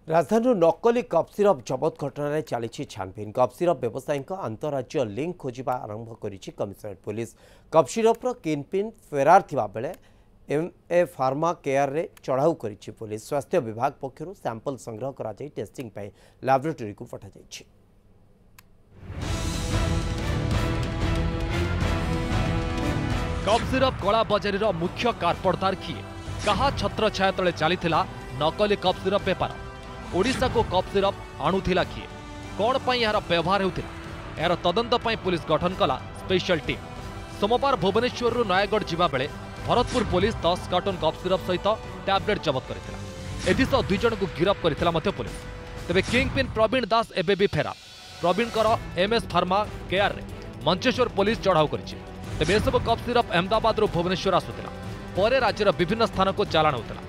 राजधानी नकली cup syrup जबत घटना चली छानबीन। कप सिरप व्यवसायी अंतरराज्य लिंक खोजा आरंभ करिछि कमिशनरेट पुलिस। कप सिरपर किनपिन फेरार थिबा बेले एमए फार्मा केयर रे चढ़ाऊ करिछि पुलिस। स्वास्थ्य विभाग पक्षरु सैंपल संग्रह करा जाय टेस्टिंग पय लैबोरेटरी को पठा जायछि। कप सिरप कला बजारीर मुख्य कारपड़दार किए? कहा छत्र छाया तले चलीथिला नकली कप सिरप बेपार? ओडिशा को कप सिरप आणुथिला किए? कौन पई यार व्यवहार होउथिला? यार तदंत पई पुलिस गठन कला स्पेशल टीम। सोमवार भुवनेश्वर रु नयागढ़ जिबा बेले Bharatpur police 10 carton cup syrup सहित टैबलेट जबत करथिला। एथिसह 2 जन को गिरफ्त करथिला मध्य पुलिस। तबे किंगपिन प्रवीण दास एबे भी फेरार। प्रवीण कर एमएस फार्मा केयर रे मंचेश्वर पुलिस चढ़ाऊ करिछि। तेज सब कप सिरप अहमदाबाद भुवनेश्वर आसुला पर राज्यर विभिन्न स्थान को चालाण होता।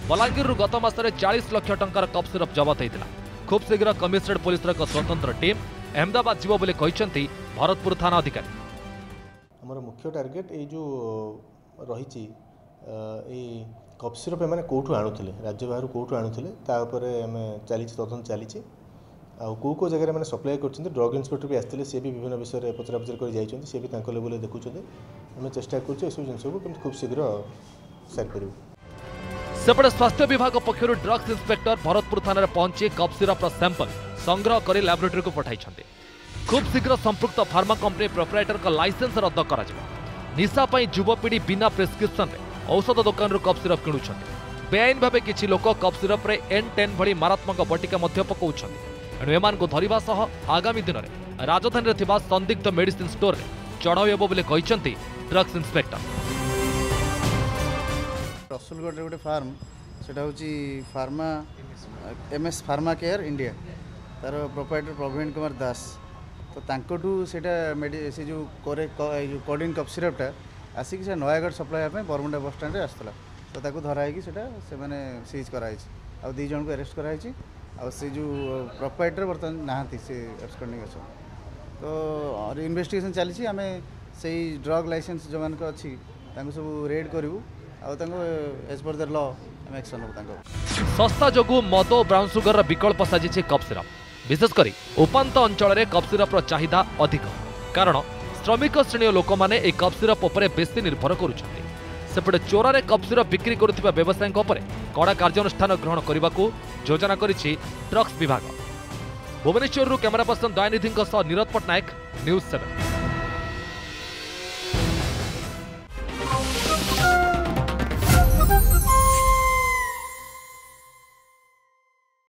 बलांगीर गत मासरे 40 लाख टंकार कप सिरप जबत होता। खूब शीघ्र कमिशनरेट पुलिस एक स्वतंत्र टीम अहमदाबाद जीव बोली कहते भरतपुर थाना अधिकारी। आमर मुख्य टार्गेट ये जो रही कप सिरप एम कौटू आणुले राज्य बाहर कौटू आणुले चली तदंत चली कौ जगह मैंने सप्लाई कर ड्रग इन्स्पेक्टर भी आसते सी भी विभिन्न विषय पचरा पचर कर सी भी लेवल देखुं आम चेष्टा कर जिन को खूब शीघ्र सारी कर। सेपटे स्वास्थ्य विभाग पक्षर ड्रग्स इन्स्पेक्टर भरतपुर थाना पहुंची कप सिरप सैंपल संग्रह कर लैबोरेटरी को पठाई। खूब शीघ्र संपृक्त फार्मा कंपनी प्रोप्राइटर का लाइसेंस रद्द कर निशा युवपीढ़ी बिना प्रेस्क्रिप्शन में औषध दुकान कप सिरप किणुंट। बेआईन भाव किसी लोक कप सिरप रे N10 भली मारात्मक बटिका पकाउछन्ति। एणु एमानकु धरिबा सह आगामी दिन में राजधानी में संदिग्ध मेडिसिन स्टोर में चढ़ाऊ हेब बोली कहते ड्रग्स इन्स्पेक्टर। रसुलगढ़ गोटे फार्म से pharma MS pharma care India तार प्रोप्राइटर प्रवीण कुमार दास तो तांकोटू से जो कोडिन कप सिरपटा आसिक से Nayagarh supply Bermuda bus stand आसला तो ताको धराई से सीज कराई आ 2 जन को अरेस्ट कराई और से जो प्रोप्राइटर बर्तमान नहांती से एब्सकॉन्डिंग अच्छा तो इन्वेस्टिगेशन चली आम से ड्रग लाइसेंस जो मान अच्छी सब रेड करूँ एज पर द लॉ आम एक्शन हो। सस्ता जोगु मद और ब्राउन सुगर विकल्प साजिছে कप सिरप। विशेषकर उपांत अंचल में कप सिरप चाहिदा अधिक कारण श्रमिक श्रेणी लोक मैंने एक कप सिरप उपर बेसी निर्भर करुछन्ति। सेपटे चोरारे कप सिरप बिक्री करुथिबा व्यवसायी कड़ा कार्यानुष्ठान ग्रहण करने को योजना करिछि ड्रग्स विभाग। Bhubaneswar camera person Dayanidhi Neeraj Pattnaik, news 7।